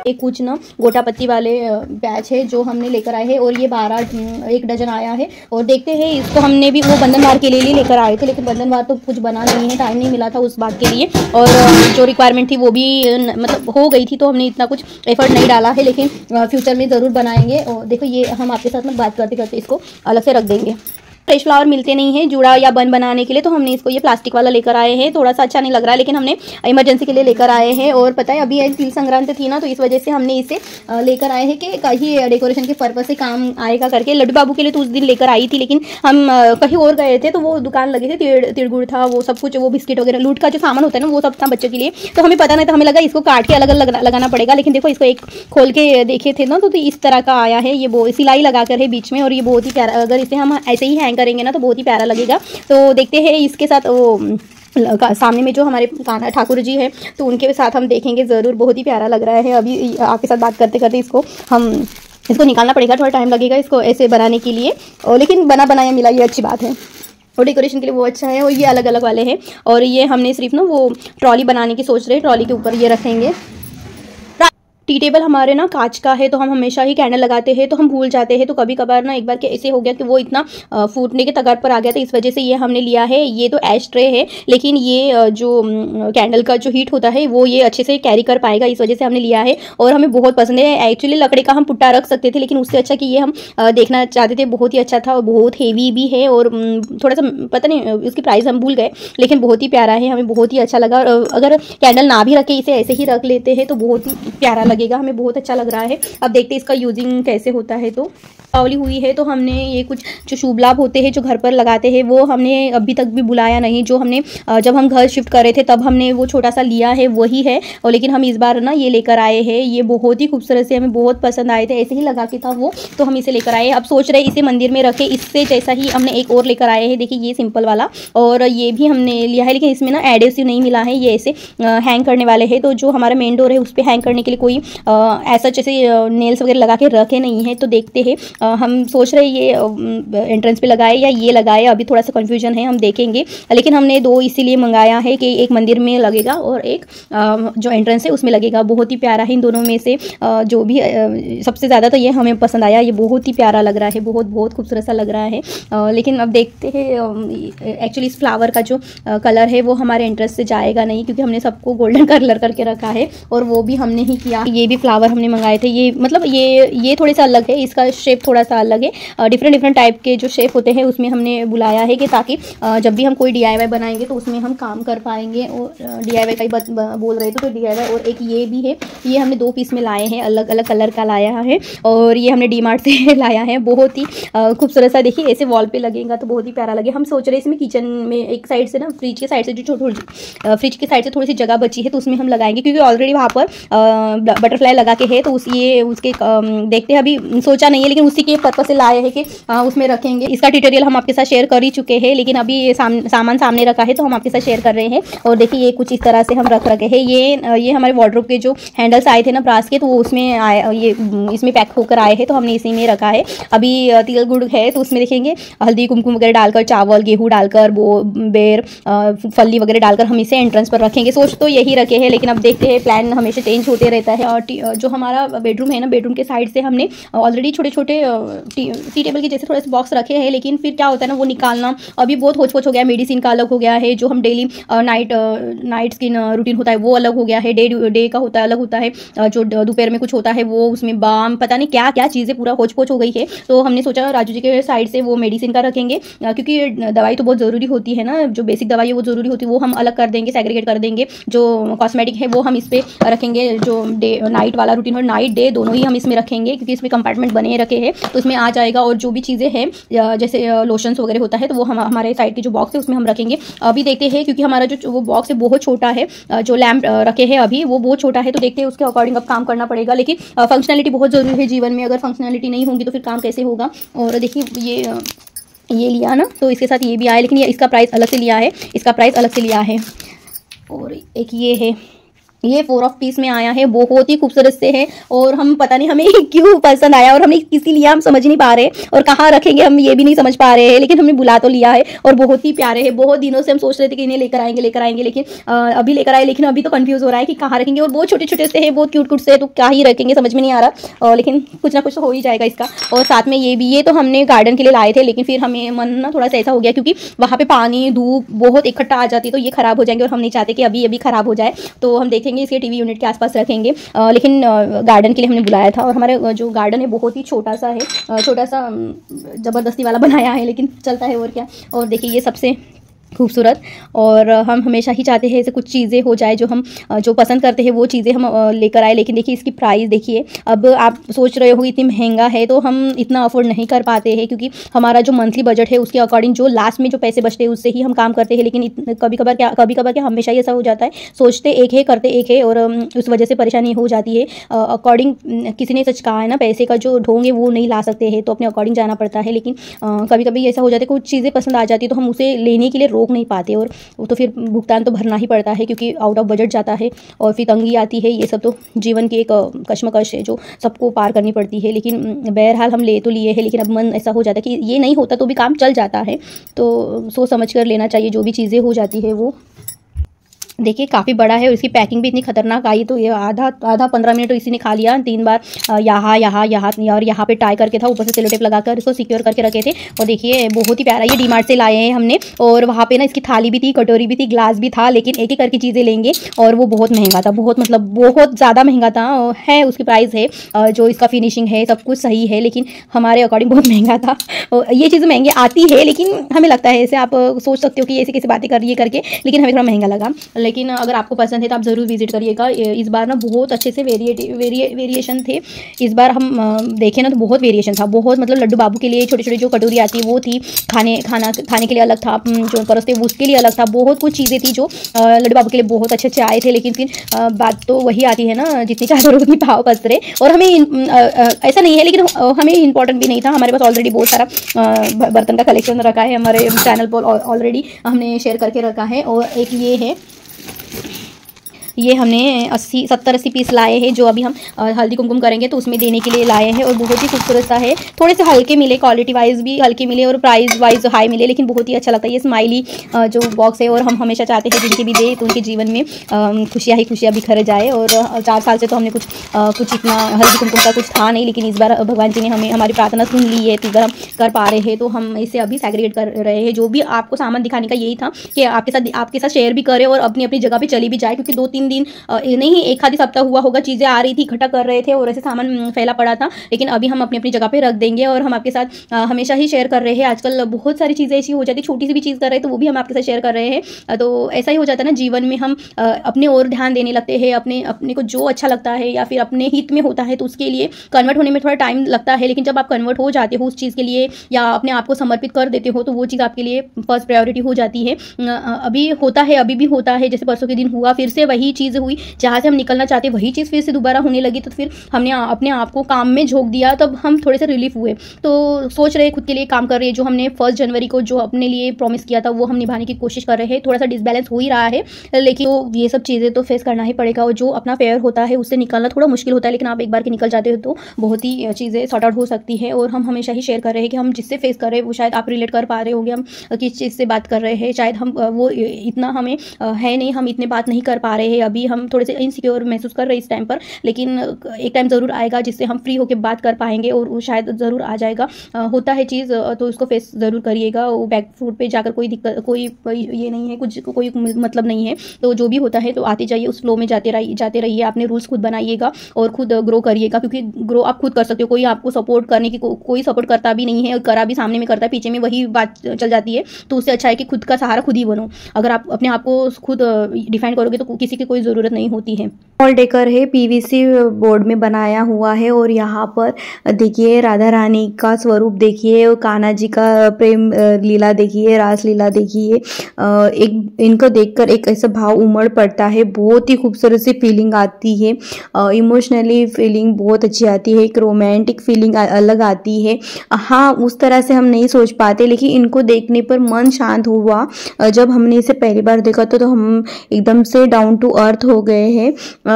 एक कुछ ना गोटा पत्ती वाले बैच है जो हमने लेकर आए हैं, और ये 1 डजन आया है। और देखते हैं इसको, हमने भी वो बंधनवार के लिए लेकर आए थे, लेकिन बंधनवार तो कुछ बना नहीं है, टाइम नहीं मिला था उस बात के लिए, और जो रिक्वायरमेंट थी वो भी मतलब हो गई थी, तो हमने इतना कुछ एफर्ट नहीं डाला है, लेकिन फ्यूचर में ज़रूर बनाएंगे। और देखो ये हम आपके साथ में बात करते करते इसको अलग से रख देंगे। फ्रेश फ्लावर मिलते नहीं है जूड़ा या बन बनाने के लिए, तो हमने इसको ये प्लास्टिक वाला लेकर आए हैं। थोड़ा सा अच्छा नहीं लग रहा है, लेकिन हमने इमरजेंसी के लिए लेकर आए हैं। और पता है अभी तिल संक्रांति थी ना, तो इस वजह से हमने इसे लेकर आए हैं कि कहीं डेकोरेशन के पर्पज से काम आएगा करके। लड्डू बाबू के लिए तो उस दिन लेकर आई थी, लेकिन हम कहीं और गए थे, तो वो दुकान लगे थे, तिड़गुड़ था, वो सब कुछ, वो बिस्किट वगैरह लूट का जो सामान होता है ना, वो सब था बच्चों के लिए, तो हमें पता नहीं था, हमें लगा इसको काट के अलग अलग लगाना पड़ेगा। लेकिन देखो इसको एक खोल के देखे थे ना, तो इस तरह का आया है। ये सिलाई लगा कर है बीच में, और ये बहुत ही प्यारा, अगर इसे हम ऐसे ही हैंग करेंगे ना तो बहुत ही प्यारा लगेगा। तो देखते हैं इसके साथ वो सामने में जो हमारे कान्हा ठाकुर जी है, तो उनके साथ हम देखेंगे ज़रूर, बहुत ही प्यारा लग रहा है। अभी आपके साथ बात करते करते इसको निकालना पड़ेगा, थोड़ा टाइम लगेगा इसको ऐसे बनाने के लिए, और लेकिन बना बनाया मिला, ये अच्छी बात है। और डेकोरेशन के लिए वो अच्छा है। और ये अलग अलग वाले हैं, और ये हमने सिर्फ ना वो ट्रॉली बनाने की सोच रहे हैं, ट्रॉली के ऊपर ये रखेंगे। टी टेबल हमारे ना कांच का है, तो हम हमेशा ही कैंडल लगाते हैं, तो हम भूल जाते हैं। तो कभी कभार ना एक बार के ऐसे हो गया कि वो इतना फूटने के तगार पर आ गया था, इस वजह से ये हमने लिया है। ये तो एश ट्रे है, लेकिन ये जो कैंडल का जो हीट होता है वो ये अच्छे से कैरी कर पाएगा, इस वजह से हमने लिया है। और हमें बहुत पसंद है। एक्चुअली लकड़ी का हम पुट्टा रख सकते थे, लेकिन उससे अच्छा कि ये हम देखना चाहते थे, बहुत ही अच्छा था और बहुत हेवी भी है, और थोड़ा सा पता नहीं उसकी प्राइस हम भूल गए, लेकिन बहुत ही प्यारा है, हमें बहुत ही अच्छा लगा। अगर कैंडल ना भी रखे, इसे ऐसे ही रख लेते हैं तो बहुत ही प्यारा लगेगा, हमें बहुत अच्छा लग रहा है। अब देखते हैं इसका यूजिंग कैसे होता है। तो दीपावली हुई है, तो हमने ये कुछ जो शुभ लाभ होते हैं जो घर पर लगाते हैं, वो हमने अभी तक भी बुलाया नहीं। जो हमने जब हम घर शिफ्ट कर रहे थे तब हमने वो छोटा सा लिया है, वही है। और लेकिन हम इस बार ना ये लेकर आए हैं, ये बहुत ही खूबसूरत से हमें बहुत पसंद आए थे, ऐसे ही लगा के था वो, तो हम इसे लेकर आए। अब सोच रहे इसे मंदिर में रखे, इससे जैसा ही हमने एक और लेकर आए हैं, देखिए ये सिंपल वाला, और ये भी हमने लिया है, लेकिन इसमें ना एडहेसिव नहीं मिला है, ये ऐसे हैंग करने वाले हैं। तो जो हमारा मेन डोर है उस पर हैंग करने के लिए कोई ऐसा जैसे नेल्स वगैरह लगा के रखे नहीं है। तो देखते हैं, हम सोच रहे ये एंट्रेंस पे लगाए या ये लगाए, अभी थोड़ा सा कंफ्यूजन है, हम देखेंगे। लेकिन हमने 2 इसीलिए मंगाया है कि एक मंदिर में लगेगा और एक जो एंट्रेंस है उसमें लगेगा। बहुत ही प्यारा है, इन दोनों में से जो भी सबसे ज़्यादा तो ये हमें पसंद आया, ये बहुत ही प्यारा लग रहा है, बहुत बहुत खूबसूरत सा लग रहा है। लेकिन अब देखते हैं, एक्चुअली इस फ्लावर का जो कलर है वो हमारे एंट्रेंस से जाएगा नहीं, क्योंकि हमने सबको गोल्डन कलर करके रखा है, और वो भी हमने ही किया। ये भी फ्लावर हमने मंगाए थे, ये मतलब ये थोड़े सा अलग है, इसका शेप थोड़ा सा अलग है। डिफरेंट टाइप के जो शेप होते हैं उसमें हमने बुलाया है कि ताकि जब भी हम कोई DIY बनाएंगे तो उसमें हम काम कर पाएंगे। और DIY का ही बोल रहे थे, तो DIY। और एक ये भी है, ये हमने 2 पीस में लाए हैं, अलग अलग कलर का लाया है, और ये हमने DMart से लाया है। बहुत ही खूबसूरत सा, देखिए ऐसे वॉल पे लगेगा तो बहुत ही प्यारा लगे। हम सोच रहे इसमें किचन में एक साइड से ना, फ्रिज के साइड से जो फ्रिज के साइड से थोड़ी सी जगह बची है, तो उसमें हम लगाएंगे, क्योंकि ऑलरेडी वहाँ पर बटरफ्लाई लगा के है। तो उसके देखते हैं, अभी सोचा नहीं है, लेकिन उसी के पर्पज से लाए हैं कि उसमें रखेंगे। इसका ट्यूटोरियल हम आपके साथ शेयर कर ही चुके हैं, लेकिन अभी ये सामान सामने रखा है तो हम आपके साथ शेयर कर रहे हैं। और देखिए ये कुछ इस तरह से हम रख रखे हैं। ये हमारे वार्डरोब के जो हैंडल्स आए थे ना ब्रास के, तो वो उसमें आए, ये इसमें पैक होकर आए हैं, तो हमने इसी में रखा है। अभी तिल गुड़ है, तो उसमें देखेंगे हल्दी कुमकुम वगैरह डालकर, चावल गेहूँ डालकर, बेर फली वगैरह डालकर हम इसे एंट्रेंस पर रखेंगे। सोच तो यही रखे हैं, लेकिन अब देखते हैं, प्लान हमेशा चेंज होते रहता है। और जो हमारा बेडरूम है ना, बेडरूम के साइड से हमने ऑलरेडी छोटे छोटे टी टेबल के जैसे थोड़े से बॉक्स रखे हैं, लेकिन फिर क्या होता है ना, वो निकालना अभी बहुत होच-पोच हो गया है। मेडिसिन का अलग हो गया है, जो हम डेली नाइट स्किन रूटीन होता है वो अलग हो गया है, डे का होता है अलग होता है, जो दोपहर में कुछ होता है वो, उसमें बाम पता नहीं क्या क्या चीज़ें पूरा होच-पोच हो गई है। तो हमने सोचा राजू जी के साइड से वो मेडिसिन का रखेंगे, क्योंकि दवाई तो बहुत ज़रूरी होती है ना, जो बेसिक दवाई है वो ज़रूरी होती है, वो हम अलग कर देंगे, सेग्रीगेट कर देंगे। जो कॉस्मेटिक है वो हम इस पर रखेंगे, जो नाइट वाला रूटीन और नाइट डे दोनों ही हम इसमें रखेंगे, क्योंकि इसमें कंपार्टमेंट बने रखे हैं तो इसमें आ जाएगा। और जो भी चीज़ें हैं जैसे लोशंस वगैरह होता है, तो वो हम हमारे साइड के जो बॉक्स है उसमें हम रखेंगे। अभी देखते हैं, क्योंकि हमारा जो वो बॉक्स है बहुत छोटा है, जो लैम्प रखे हैं अभी वो बहुत छोटा है, तो देखते हैं उसके अकॉर्डिंग अब काम करना पड़ेगा। लेकिन फंक्शनलिटी बहुत ज़रूरी है जीवन में, अगर फंक्शनलिटी नहीं होगी तो फिर काम कैसे होगा। और देखिए ये लिया ना, तो इसके साथ ये भी आया, लेकिन इसका प्राइस अलग से लिया है, इसका प्राइस अलग से लिया है। और एक ये है, ये 4 ऑफ पीस में आया है, बहुत ही खूबसूरत से है और हम पता नहीं हमें क्यों पसंद आया और हमें इसीलिए हम समझ नहीं पा रहे और कहाँ रखेंगे हम ये भी नहीं समझ पा रहे हैं, लेकिन हमने बुला तो लिया है और बहुत ही प्यारे हैं। बहुत दिनों से हम सोच रहे थे कि इन्हें लेकर आएंगे लेकिन अभी लेकर आए, लेकिन अभी तो कंफ्यूज हो रहा है कि कहाँ रखेंगे। और बहुत छोटे छोटे से है, बहुत क्यूट से, तो क्या ही रखेंगे समझ में नहीं आ रहा, लेकिन कुछ ना कुछ तो हो ही जाएगा इसका। और साथ में ये तो हमने गार्डन के लिए लाए थे, लेकिन फिर हमें मन ना थोड़ा सा ऐसा हो गया क्योंकि वहाँ पे पानी धूप बहुत इकट्ठा आ जाती है तो ये खराब हो जाएंगे और हम नहीं चाहते कि अभी खराब हो जाए। तो हम देखेंगे इसके टीवी यूनिट के आसपास रखेंगे, लेकिन गार्डन के लिए हमने बुलाया था। और हमारे जो गार्डन है बहुत ही छोटा सा है, छोटा सा ज़बरदस्ती वाला बनाया है, लेकिन चलता है और क्या। और देखिए ये सबसे खूबसूरत, और हम हमेशा ही चाहते हैं ऐसे कुछ चीज़ें हो जाए जो हम जो पसंद करते हैं वो चीज़ें हम लेकर आए। लेकिन देखिए इसकी प्राइस देखिए, अब आप सोच रहे हो इतनी महंगा है तो हम इतना अफोर्ड नहीं कर पाते हैं क्योंकि हमारा जो मंथली बजट है उसके अकॉर्डिंग जो लास्ट में जो पैसे बचते हैं उससे ही हम काम करते हैं। लेकिन कभी कभार क्या हमेशा ही ऐसा हो जाता है, सोचते एक है करते एक है और उस वजह से परेशानी हो जाती है। अकॉर्डिंग किसी ने सच कहा है ना, पैसे का जो ढोंग है वो नहीं ला सकते हैं, तो अपने अकॉर्डिंग जाना पड़ता है। लेकिन कभी कभी ऐसा हो जाता है कुछ चीज़ें पसंद आ जाती है तो हम उसे लेने के लिए रोक नहीं पाते और वो तो फिर भुगतान तो भरना ही पड़ता है क्योंकि आउट ऑफ बजट जाता है और फिर तंगी आती है। ये सब तो जीवन की एक कश्मकश है जो सबको पार करनी पड़ती है। लेकिन बहरहाल हम ले तो लिए हैं, लेकिन अब मन ऐसा हो जाता है कि ये नहीं होता तो भी काम चल जाता है, तो सोच समझ कर लेना चाहिए जो भी चीज़ें हो जाती है वो। देखिए काफ़ी बड़ा है और इसकी पैकिंग भी इतनी खतरनाक आई, तो ये आधा 15 मिनट तो इसी ने खा लिया। 3 बार यहाँ और यहाँ पे टाई करके था, ऊपर से सेलो टेप लगाकर इसको सिक्योर करके रखे थे। और देखिए बहुत ही प्यारा, ये डीमार्ट से लाए हैं हमने। और वहाँ पे ना इसकी थाली भी थी, कटोरी भी थी, ग्लास भी था, लेकिन एक एक करके चीज़ें लेंगे और वो बहुत महंगा था, बहुत ज़्यादा महंगा था। है उसकी प्राइस है, जो इसका फिनिशिंग है सब कुछ सही है, लेकिन हमारे अकॉर्डिंग बहुत महंगा था। ये चीज़ें महंगी आती है, लेकिन हमें लगता है ऐसे आप सोच सकते हो कि ऐसे कैसे बातें कर करके, लेकिन हमें थोड़ा महंगा लगा। लेकिन अगर आपको पसंद है तो आप ज़रूर विजिट करिएगा। इस बार ना बहुत अच्छे से वेरिएशन थे। इस बार हम देखें ना तो बहुत वेरिएशन था, बहुत मतलब लड्डू बाबू के लिए छोटी छोटी जो कटोरी आती है वो थी, खाने के लिए अलग था, जो परसते उसके लिए अलग था, बहुत कुछ चीज़ें थी जो लड्डू बाबू के लिए बहुत अच्छे आए थे। लेकिन फिर बात तो वही आती है ना, जितनी चादर उतनी भाव पसरे। और हमें ऐसा नहीं है, लेकिन हमें इंपॉर्टेंट भी नहीं था। हमारे पास ऑलरेडी बहुत सारा बर्तन का कलेक्शन रखा है, हमारे चैनल पर ऑलरेडी हमने शेयर करके रखा है। और एक ये है, ये हमने 70-80 पीस लाए हैं जो अभी हम हल्दी कुमकुम करेंगे तो उसमें देने के लिए लाए हैं। और बहुत ही खूबसूरत सा है, थोड़े से हल्के मिले, क्वालिटी वाइज भी हल्के मिले और प्राइस वाइज हाई मिले, लेकिन बहुत ही अच्छा लगता है। ये स्माइली जो बॉक्स है, और हम हमेशा चाहते हैं जिनके भी दे तो उनके जीवन में खुशियाँ ही खुशियाँ बिखर जाए। और 4 साल से तो हमने कुछ इतना हल्दी कुमकुम का कुछ था नहीं, लेकिन इस बार भगवान जी ने हमें हमारी प्रार्थना सुन ली है, तो इस बार हम कर पा रहे हैं। तो हम इसे अभी सेग्रीगेट कर रहे हैं। जो भी आपको सामान दिखाने का यही था कि आपके साथ शेयर भी करें और अपनी अपनी जगह पर चली भी जाए, क्योंकि 2-3 दिन नहीं, एक आधी सप्ताह हुआ होगा, चीज़ें आ रही थी, इकट्ठा कर रहे थे और ऐसे सामान फैला पड़ा था। लेकिन अभी हम अपनी अपनी जगह पे रख देंगे और हम आपके साथ हमेशा ही शेयर कर रहे हैं। आजकल बहुत सारी चीज़ें ऐसी हो जाती है, छोटी सी भी चीज़ कर रहे हैं तो वो भी हम आपके साथ शेयर कर रहे हैं। तो ऐसा ही हो जाता है ना जीवन में, हम अपने और ध्यान देने लगते हैं, अपने को जो अच्छा लगता है या फिर अपने हित में होता है तो उसके लिए कन्वर्ट होने में थोड़ा टाइम लगता है। लेकिन जब आप कन्वर्ट हो जाते हो उस चीज़ के लिए या अपने आप को समर्पित कर देते हो तो वो चीज़ आपके लिए फर्स्ट प्रायोरिटी हो जाती है। अभी भी होता है, जैसे परसों के दिन हुआ, फिर से वही चीज़ हुई, जहाँ से हम निकलना चाहते वही चीज़ फिर से दोबारा होने लगी। तो फिर हमने अपने आप को काम में झोंक दिया, तब हम थोड़े से रिलीफ हुए। तो सोच रहे खुद के लिए काम कर रहे हैं, जो हमने 1 जनवरी को जो अपने लिए प्रॉमिस किया था वो हम निभाने की कोशिश कर रहे हैं। थोड़ा सा डिसबैलेंस हो ही रहा है, लेकिन तो ये सब चीज़ें तो फेस करना ही पड़ेगा। और जो अपना फेयर होता है उससे निकलना थोड़ा मुश्किल होता है, लेकिन आप एक बार के निकल जाते हो तो बहुत ही चीज़ें सॉर्ट आउट हो सकती है। और हम हमेशा ही शेयर कर रहे हैं कि हम जिससे फेस कर रहे हैं वो शायद आप रिलेट कर पा रहे होंगे, हम किस चीज़ से बात कर रहे हैं। शायद हम वो इतना हमें है नहीं, हम इतने बात नहीं कर पा रहे हैं, अभी हम थोड़े से इनसिक्योर महसूस कर रहे हैं इस टाइम पर। लेकिन एक टाइम ज़रूर आएगा जिससे हम फ्री होकर बात कर पाएंगे और वो शायद ज़रूर आ जाएगा। होता है चीज़ तो उसको फेस ज़रूर करिएगा। वो बैक फुट पे जाकर कोई दिक्कत, कोई ये नहीं है, कुछ कोई मतलब नहीं है। तो जो भी होता है तो आते जाइए, उस फ्लो में जाते रहिए। आपने रूल्स खुद बनाइएगा और खुद ग्रो करिएगा, क्योंकि ग्रो आप खुद कर सकते हो। कोई आपको सपोर्ट करने की कोई सपोर्ट करता भी नहीं है, और करा भी सामने में करता है, पीछे में वही बात चल जाती है। तो उससे अच्छा है कि खुद का सहारा खुद ही बनो। अगर आप अपने आप को खुद डिफाइन करोगे तो किसी की कोई ज़रूरत नहीं होती है। वॉल डेकर है, पीवीसी बोर्ड में बनाया हुआ है और यहाँ पर देखिए राधा रानी का स्वरूप देखिए और कान्हा जी का प्रेम लीला देखिए, रास लीला देखिए। एक इनको देखकर एक ऐसा भाव उमड़ पड़ता है, बहुत ही खूबसूरत सी फीलिंग आती है, इमोशनली फीलिंग बहुत अच्छी आती है, एक रोमांटिक फीलिंग अलग आती है। हाँ, उस तरह से हम नहीं सोच पाते, लेकिन इनको देखने पर मन शांत हुआ। जब हमने इसे पहली बार देखा तो हम एकदम से डाउन टू अर्थ हो गए हैं।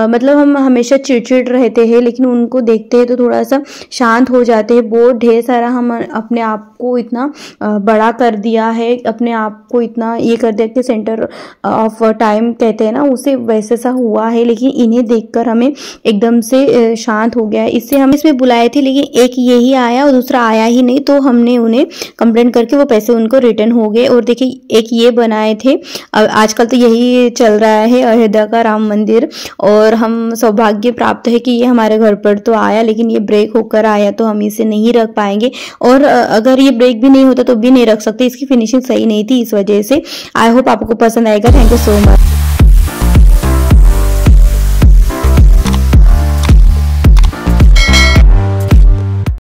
मतलब हम हमेशा चिड़चिड़ रहते हैं, लेकिन उनको देखते हैं तो थोड़ा सा शांत हो जाते हैं। बहुत ढेर सारा हम अपने आप को इतना बड़ा कर दिया है, अपने आप को इतना ये कर दिया कि सेंटर ऑफ टाइम कहते हैं ना, उसे वैसे सा हुआ है। लेकिन इन्हें देखकर हमें एकदम से शांत हो गया है। इससे हम इसमें बुलाए थे, लेकिन एक यही आया और दूसरा आया ही नहीं, तो हमने उन्हें कंप्लेंट करके वो पैसे उनको रिटर्न हो गए। और देखिए एक ये बनाए थे, आजकल तो यही चल रहा है अयोध्या का राम मंदिर, और हम सौभाग्य प्राप्त है कि ये हमारे घर पर तो आया, लेकिन ये ब्रेक होकर आया तो हम इसे नहीं रख पाएंगे। और अगर ये ब्रेक भी नहीं होता तो भी नहीं रख सकते, इसकी फिनिशिंग सही नहीं थी इस वजह से। आई होप आपको पसंद आएगा। Thank you so much.